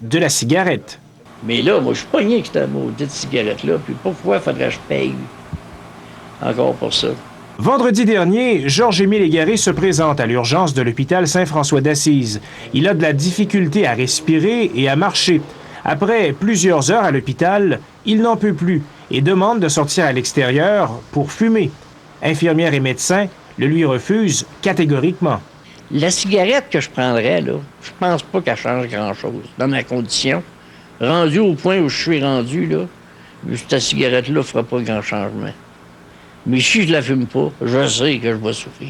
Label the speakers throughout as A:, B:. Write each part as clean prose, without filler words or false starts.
A: de la cigarette.
B: Mais là, moi, je suis pogné avec cette maudite cigarette-là, puis pourquoi faudrait que je paye encore pour ça?
A: Vendredi dernier, Georges-Émile Légaré se présente à l'urgence de l'hôpital Saint-François d'Assise. Il a de la difficulté à respirer et à marcher. Après plusieurs heures à l'hôpital, il n'en peut plus et demande de sortir à l'extérieur pour fumer. Infirmières et médecins le lui refusent catégoriquement.
B: La cigarette que je prendrais, là, je pense pas qu'elle change grand-chose dans ma condition. Rendu au point où je suis rendu, là, cette cigarette-là fera pas grand changement. Mais si je la fume pas, je sais que je vais souffrir.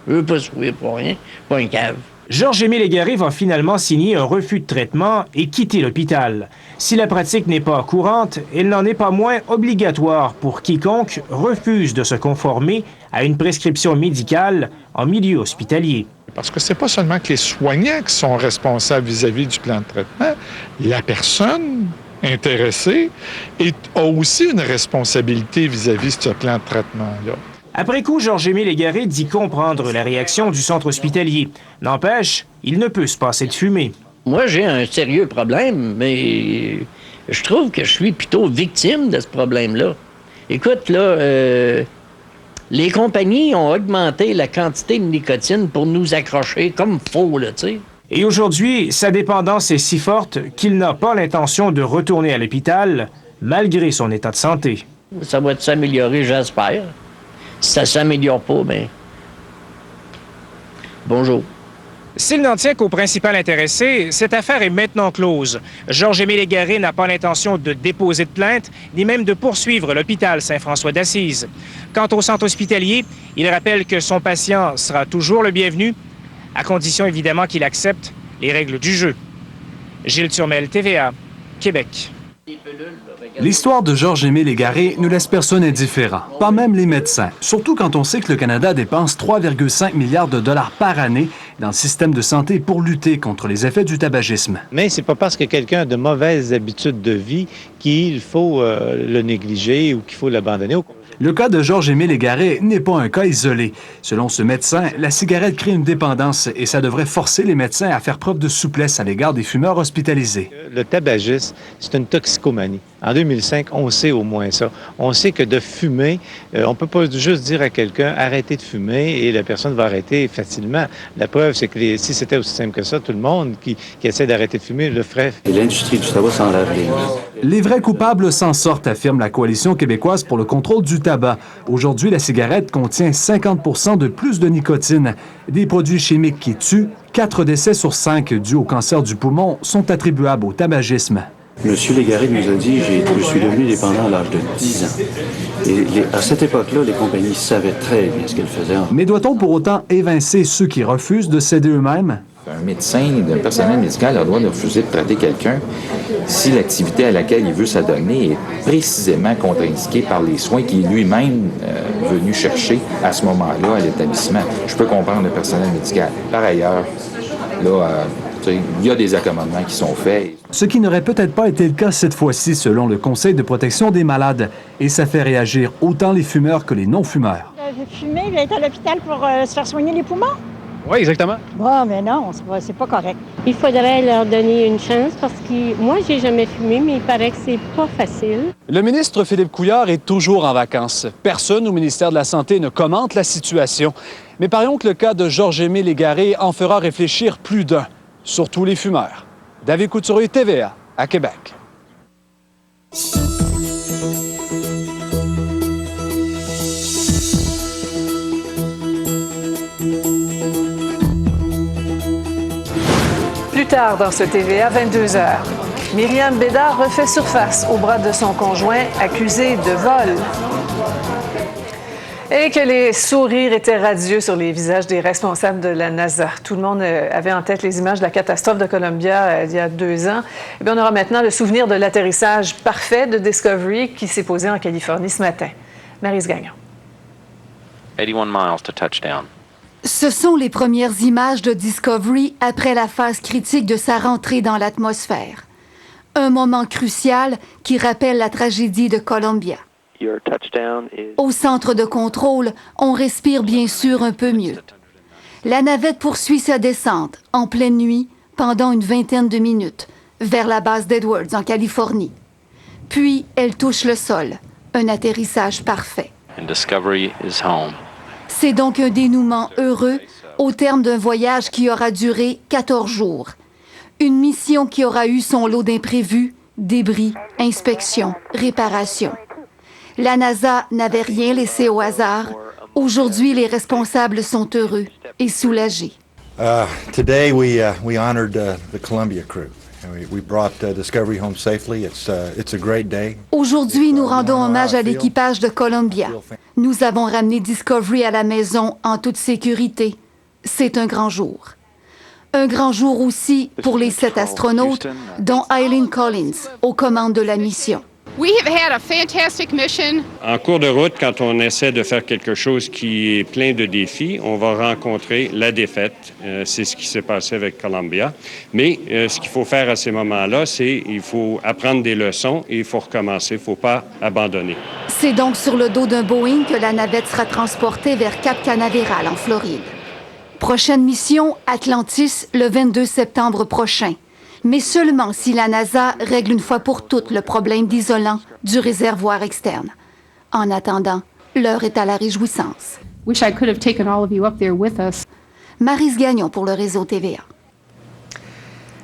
B: Je veux pas souffrir pour rien, pas un cave.
A: Georges-Émile Légaré va finalement signer un refus de traitement et quitter l'hôpital. Si la pratique n'est pas courante, elle n'en est pas moins obligatoire pour quiconque refuse de se conformer à une prescription médicale en milieu hospitalier.
C: Parce que c'est pas seulement que les soignants qui sont responsables vis-à-vis du plan de traitement. La personne intéressée a aussi une responsabilité vis-à-vis de ce plan de traitement-là.
A: Après coup, Georges-Émile Légaré dit comprendre la réaction du centre hospitalier. N'empêche, il ne peut se passer de fumer.
B: Moi, j'ai un sérieux problème, mais je trouve que je suis plutôt victime de ce problème-là. Écoute, là, les compagnies ont augmenté la quantité de nicotine pour nous accrocher comme faux, là, tu sais.
A: Et aujourd'hui, sa dépendance est si forte qu'il n'a pas l'intention de retourner à l'hôpital, malgré son état de santé.
B: Ça va s'améliorer, j'espère. Si ça ne s'améliore pas, bien, bonjour.
A: S'il n'en tient qu'au principal intéressé, cette affaire est maintenant close. Georges-Émile Légaré n'a pas l'intention de déposer de plainte, ni même de poursuivre l'hôpital Saint-François d'Assise. Quant au centre hospitalier, il rappelle que son patient sera toujours le bienvenu, à condition évidemment qu'il accepte les règles du jeu. Gilles Turmel, TVA, Québec.
D: L'histoire de Georges-Émile Légaré ne laisse personne indifférent, pas même les médecins, surtout quand on sait que le Canada dépense 3,5 milliards de dollars par année dans le système de santé pour lutter contre les effets du tabagisme.
E: Mais c'est pas parce que quelqu'un a de mauvaises habitudes de vie qu'il faut le négliger ou qu'il faut l'abandonner.
D: Le cas de Georges-Émile Légaré n'est pas un cas isolé. Selon ce médecin, la cigarette crée une dépendance et ça devrait forcer les médecins à faire preuve de souplesse à l'égard des fumeurs hospitalisés.
E: Le tabagisme, c'est une toxicomanie. En 2005, on sait au moins ça. On sait que de fumer, on peut pas juste dire à quelqu'un « arrêtez de fumer » et la personne va arrêter facilement. La preuve, c'est que si c'était aussi simple que ça, tout le monde qui essaie d'arrêter de fumer le ferait.
F: Et l'industrie du tabac s'en lave les mains.
D: Les vrais coupables s'en sortent, affirme la Coalition québécoise pour le contrôle du tabac. Aujourd'hui, la cigarette contient 50 de plus de nicotine. Des produits chimiques qui tuent, 4 décès sur 5 dus au cancer du poumon sont attribuables au tabagisme.
F: Monsieur Légaré nous a dit « Je suis devenu dépendant à l'âge de 10 ans ». Et à cette époque-là, les compagnies savaient très bien ce qu'elles faisaient.
D: Mais doit-on pour autant évincer ceux qui refusent de céder eux-mêmes?
G: Un médecin, un personnel médical a le droit de refuser de traiter quelqu'un si l'activité à laquelle il veut s'adonner est précisément contre-indiquée par les soins qu'il est lui-même venu chercher à ce moment-là à l'établissement. Je peux comprendre le personnel médical. Par ailleurs, là, il y a des accommodements qui sont faits.
D: Ce qui n'aurait peut-être pas été le cas cette fois-ci, selon le Conseil de protection des malades. Et ça fait réagir autant les fumeurs que les non-fumeurs.
H: Fumer, il a été à l'hôpital pour se faire soigner les poumons?
I: Oui, exactement.
H: Bon, mais non, c'est pas correct.
J: Il faudrait leur donner une chance parce que moi, j'ai jamais fumé, mais il paraît que c'est pas facile.
I: Le ministre Philippe Couillard est toujours en vacances. Personne au ministère de la Santé ne commente la situation. Mais parions que le cas de Georges-Émile Légaré en fera réfléchir plus d'un, surtout les fumeurs. David Couturier, TVA, à Québec.
K: Plus tard dans ce TV à 22h, Myriam Bédard refait surface au bras de son conjoint accusé de vol. Et que les sourires étaient radieux sur les visages des responsables de la NASA. Tout le monde avait en tête les images de la catastrophe de Columbia il y a 2 ans. Eh bien, on aura maintenant le souvenir de l'atterrissage parfait de Discovery qui s'est posé en Californie ce matin. Maryse Gagnon.
L: 81 miles to touchdown.
M: Ce sont les premières images de Discovery après la phase critique de sa rentrée dans l'atmosphère. Un moment crucial qui rappelle la tragédie de Columbia. Au centre de contrôle, on respire bien sûr un peu mieux. La navette poursuit sa descente en pleine nuit pendant une vingtaine de minutes vers la base d'Edwards en Californie. Puis, elle touche le sol. Un atterrissage parfait.
L: And Discovery is home.
M: C'est donc un dénouement heureux au terme d'un voyage qui aura duré 14 jours. Une mission qui aura eu son lot d'imprévus, débris, inspections, réparations. La NASA n'avait rien laissé au hasard. Aujourd'hui, les responsables sont heureux et soulagés.
N: Today we honored the Columbia crew. We brought Discovery home safely. It's a great day.
M: Aujourd'hui, nous rendons hommage à l'équipage de Columbia. Nous avons ramené Discovery à la maison en toute sécurité. C'est un grand jour. Un grand jour aussi pour les 7 astronautes, dont Eileen Collins, aux commandes de la mission.
O: We have had a fantastic mission.
P: En cours de route, quand on essaie de faire quelque chose qui est plein de défis, on va rencontrer la défaite. C'est ce qui s'est passé avec Columbia. Mais ce qu'il faut faire à ces moments-là, c'est il faut apprendre des leçons et il faut recommencer. Il ne faut pas abandonner.
M: C'est donc sur le dos d'un Boeing que la navette sera transportée vers Cap Canaveral, en Floride. Prochaine mission, Atlantis, le 22 septembre prochain. Mais seulement si la NASA règle une fois pour toutes le problème d'isolant du réservoir externe. En attendant, l'heure est à la réjouissance.
O: Wish I could have taken all of you up there with us.
M: Maryse Gagnon pour le réseau TVA.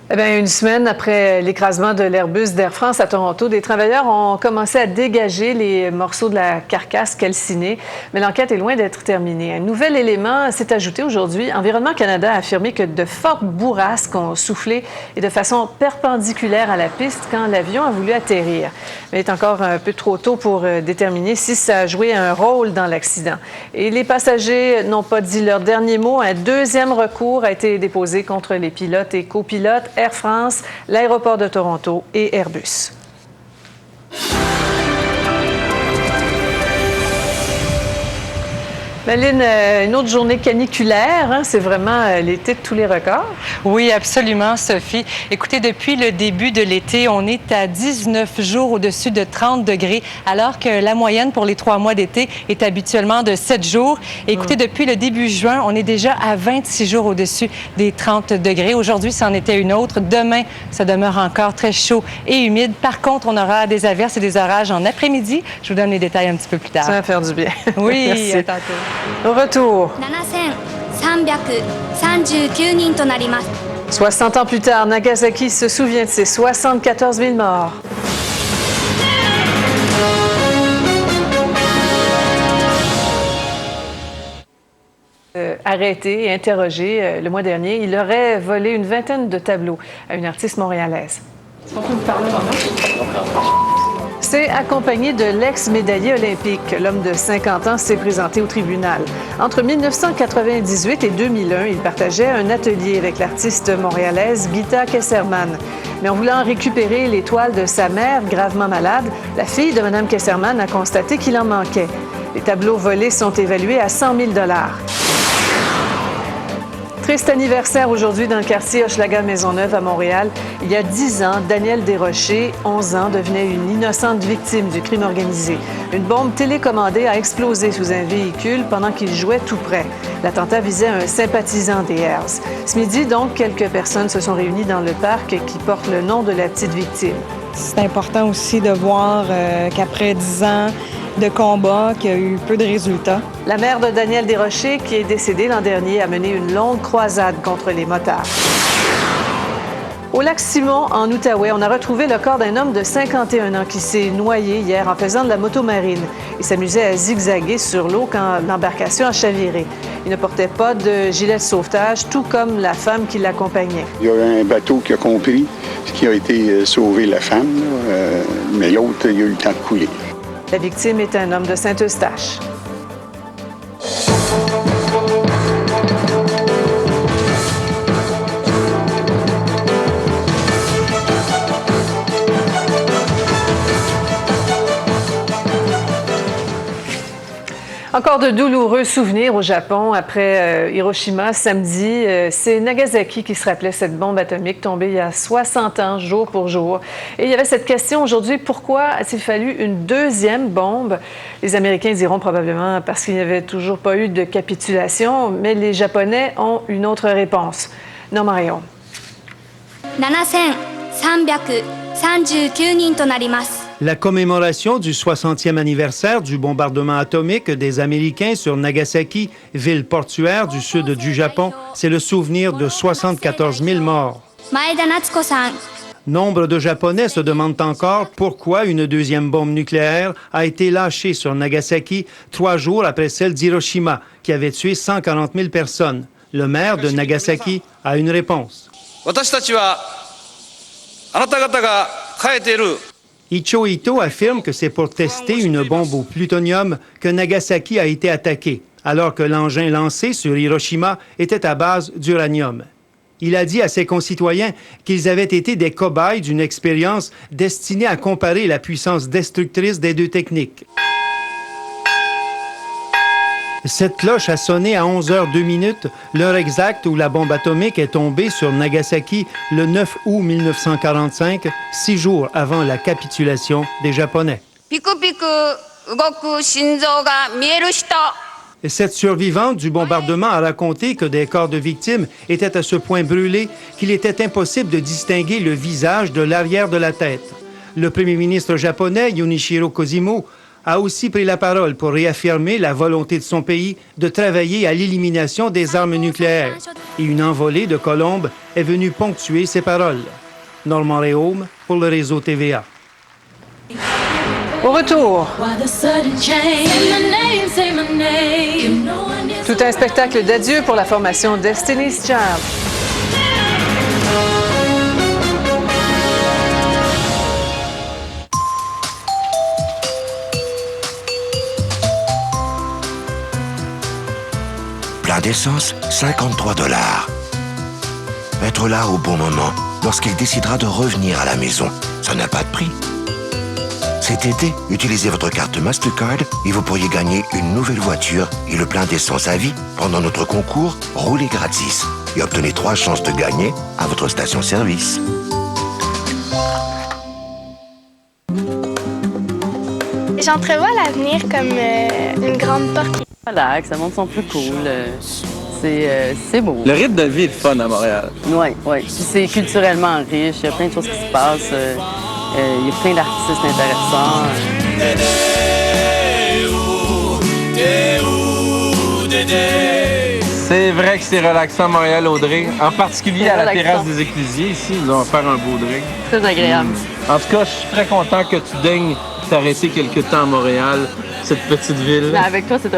K: Eh bien, une semaine après l'écrasement de l'Airbus d'Air France à Toronto, des travailleurs ont commencé à dégager les morceaux de la carcasse calcinée, mais l'enquête est loin d'être terminée. Un nouvel élément s'est ajouté aujourd'hui. Environnement Canada a affirmé que de fortes bourrasques ont soufflé et de façon perpendiculaire à la piste quand l'avion a voulu atterrir. Mais il est encore un peu trop tôt pour déterminer si ça a joué un rôle dans l'accident. Et les passagers n'ont pas dit leur dernier mot. Un deuxième recours a été déposé contre les pilotes et copilotes Air France, l'aéroport de Toronto et Airbus. Maline, une autre journée caniculaire, hein? C'est vraiment l'été de tous les records.
Q: Oui, absolument, Sophie. Écoutez, depuis le début de l'été, on est à 19 jours au-dessus de 30 degrés, alors que la moyenne pour les 3 mois d'été est habituellement de 7 jours. Écoutez, depuis le début juin, on est déjà à 26 jours au-dessus des 30 degrés. Aujourd'hui, c'en était une autre. Demain, ça demeure encore très chaud et humide. Par contre, on aura des averses et des orages en après-midi. Je vous donne les détails un petit peu plus tard.
K: Ça va faire du bien.
Q: Oui,
K: merci.
Q: À tantôt.
K: Au retour. 60 ans plus tard, Nagasaki se souvient de ses 74 000 morts. Arrêté et interrogé le mois dernier, il aurait volé une vingtaine de tableaux à une artiste montréalaise.
O: Est-ce qu'on peut vous parler maintenant?
K: C'est accompagné de l'ex-médaillé olympique. L'homme de 50 ans s'est présenté au tribunal. Entre 1998 et 2001, il partageait un atelier avec l'artiste montréalaise Gita Kesserman. Mais en voulant récupérer les toiles de sa mère, gravement malade, la fille de Mme Kesserman a constaté qu'il en manquait. Les tableaux volés sont évalués à 100 000 $. Triste anniversaire aujourd'hui dans le quartier Hochelaga-Maisonneuve à Montréal. Il y a 10 ans, Danielle Desrochers, 11 ans, devenait une innocente victime du crime organisé. Une bombe télécommandée a explosé sous un véhicule pendant qu'il jouait tout près. L'attentat visait un sympathisant des Hells. Ce midi, donc, quelques personnes se sont réunies dans le parc qui porte le nom de la petite victime.
R: C'est important aussi de voir qu'après 10 ans de combat, qu'il y a eu peu de résultats.
K: La mère de Danielle Desrochers, qui est décédée l'an dernier, a mené une longue croisade contre les motards. Au lac Simon, en Outaouais, on a retrouvé le corps d'un homme de 51 ans qui s'est noyé hier en faisant de la moto marine. Il s'amusait à zigzaguer sur l'eau quand l'embarcation a chaviré. Il ne portait pas de gilet de sauvetage, tout comme la femme qui l'accompagnait.
S: Il y a un bateau qui a compris ce qui a été sauvé la femme, mais l'autre, il a eu le temps de couler.
K: La victime est un homme de Saint-Eustache. Encore de douloureux souvenirs au Japon après Hiroshima samedi. C'est Nagasaki qui se rappelait cette bombe atomique tombée il y a 60 ans, jour pour jour. Et il y avait cette question aujourd'hui, pourquoi a-t-il fallu une deuxième bombe? Les Américains diront probablement parce qu'il n'y avait toujours pas eu de capitulation, mais les Japonais ont une autre réponse. Non, Marion.
T: 339人となります。
U: La commémoration du 60e anniversaire du bombardement atomique des Américains sur Nagasaki, ville portuaire du sud du Japon, c'est le souvenir de 74 000 morts.
T: 前田夏子さん。
U: Nombre de Japonais se demandent encore pourquoi une deuxième bombe nucléaire a été lâchée sur Nagasaki 3 jours après celle d'Hiroshima, qui avait tué 140 000 personnes. Le maire de Nagasaki a une réponse. Icho Ito affirme que c'est pour tester une bombe au plutonium que Nagasaki a été attaqué, alors que l'engin lancé sur Hiroshima était à base d'uranium. Il a dit à ses concitoyens qu'ils avaient été des cobayes d'une expérience destinée à comparer la puissance destructrice des deux techniques. Cette cloche a sonné à 11h02, l'heure exacte où la bombe atomique est tombée sur Nagasaki le 9 août 1945, 6 jours avant la capitulation des Japonais. Cette survivante du bombardement a raconté que des corps de victimes étaient à ce point brûlés qu'il était impossible de distinguer le visage de l'arrière de la tête. Le premier ministre japonais, Junichiro Koizumi, a aussi pris la parole pour réaffirmer la volonté de son pays de travailler à l'élimination des armes nucléaires. Et une envolée de colombes est venue ponctuer ces paroles. Normand Réaume pour le réseau TVA.
K: Au retour, tout un spectacle d'adieu pour la formation Destiny's Child.
V: Plein d'essence, $53. Être là au bon moment, lorsqu'il décidera de revenir à la maison, ça n'a pas de prix. Cet été, utilisez votre carte Mastercard et vous pourriez gagner une nouvelle voiture et le plein d'essence à vie pendant notre concours Roulez gratis. Et obtenez 3 chances de gagner à votre station-service.
W: J'entrevois l'avenir comme une grande porte.
X: Relax, le monde sont plus cool. C'est beau.
Y: Le rythme de vie est fun à Montréal.
X: Oui, oui. Puis c'est culturellement riche, il y a plein de choses qui se passent. Il y a plein d'artistes intéressants.
Y: C'est vrai que c'est relaxant à Montréal, Audrey. En particulier à la terrasse des Éclusiers, ici, nous allons faire un beau drink.
X: Très agréable.
Y: En tout cas, je suis très content que tu daignes t'arrêter quelque temps à Montréal, cette petite ville.
X: Mais avec toi, c'est